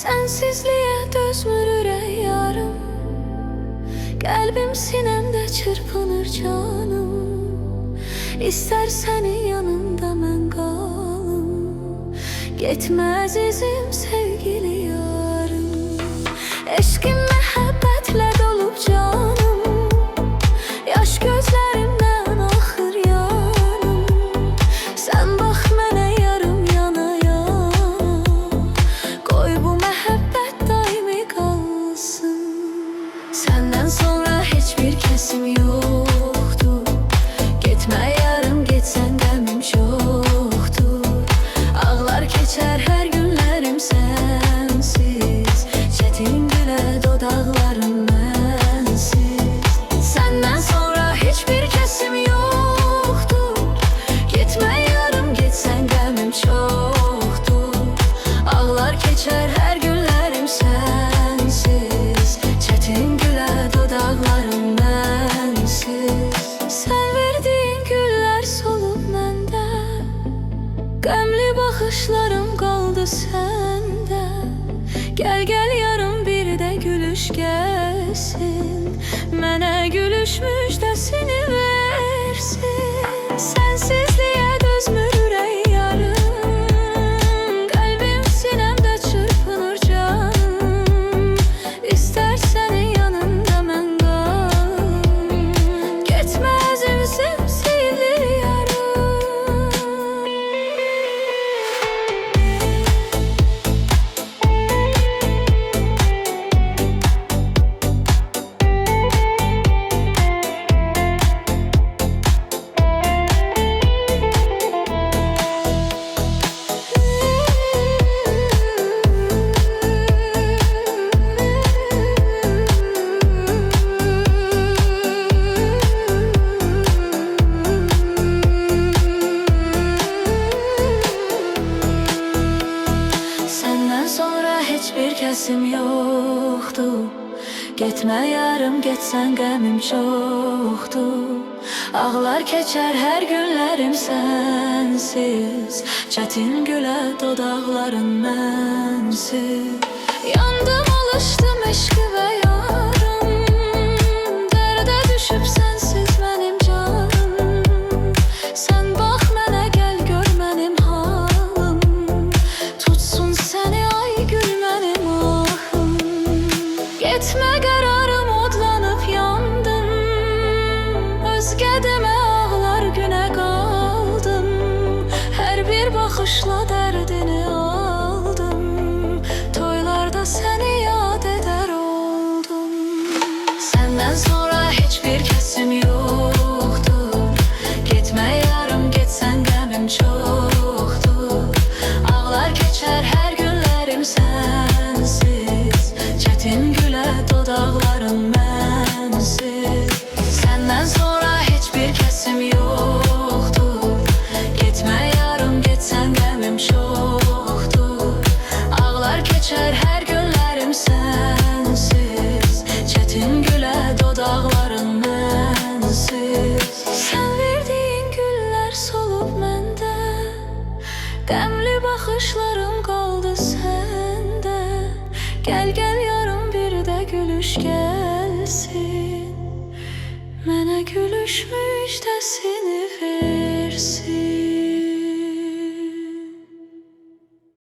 Sensizliğe dözmür ürək yarım, Qəlbim sinəmdə çırpınır canım. İstər sənin yanında mən qalım, Getmə əzizim sevgili yarım. Eşqim məhəbbətlə dolub canım, Yaş gözlərimdən axır yanım. Sən bax mənə yarım yana yana, Qoy bu məhəbbət daimi qalsın. Səndən sonra heç bir kəsim yoxdur, Getmə yarım, getsən qəmim çoxdur. Ağlar keçər hər günlərim sənsiz, Çətin gülə dodaqlarım mənsiz. Səndən sonra heç bir kəsim yoxdur, Getmə yarım, getsən qəmim çoxdur. Ağlar keçər hər günlərim sənsiz, Çətin gülə dodaqlarım mənsiz. Sən verdiyin güllər solub məndə, Qəmli baxışlarım qaldı səndə. Gəl gəl yarım, bir də gülüş gəlsin, Mənə gülüş müjdəsini versin. Sənsizliyə dözmür ürək yarım, Qəlbim sinəmdə çırpınır canım. İstər sənin yanında mən qalım, Getmə əzizim sevgili yarım. Səndən sonra heç bir kəsim yoxdur, Getmə yarım, getsən qəmim çoxdur. Ağlar keçər hər günlərim sənsiz, Çətin gülə dodaqların mənsiz. Yandım, alışdım eşqivə yarım, Dərdə düşüb sənsiz mənim canım. Sən bax mənə, gəl gör mənim halım, Tutsun səni ay gül mənim ahım. Getmə qərarım, odlanıb yandım, Özgə demə ağlar günə qaldım. Hər bir baxışla dərdini aldım, Toylarda səni yad edər oldum. Səndən sonra heç bir kəsim yoxdur, Getmə yarım, getsən qəmim çoxdur. Ağlar keçər hər günlərim sənsiz, Çətin gülə dodaqlarım mənsiz. Səndən sonra heç bir kəsim yoxdur, Getmə yarım, getsən qəmim çoxdur. Ağlar keçər hər günlərim sənsiz, Çətin gülə dodaqlarım mənsiz. Sən verdiyin güllər solub məndə, Qəmli baxışlarım qaldı səndə. Gəl gəl yarım, bir də gülüş gəlsin, Mənə gülüş müjdəsini versin.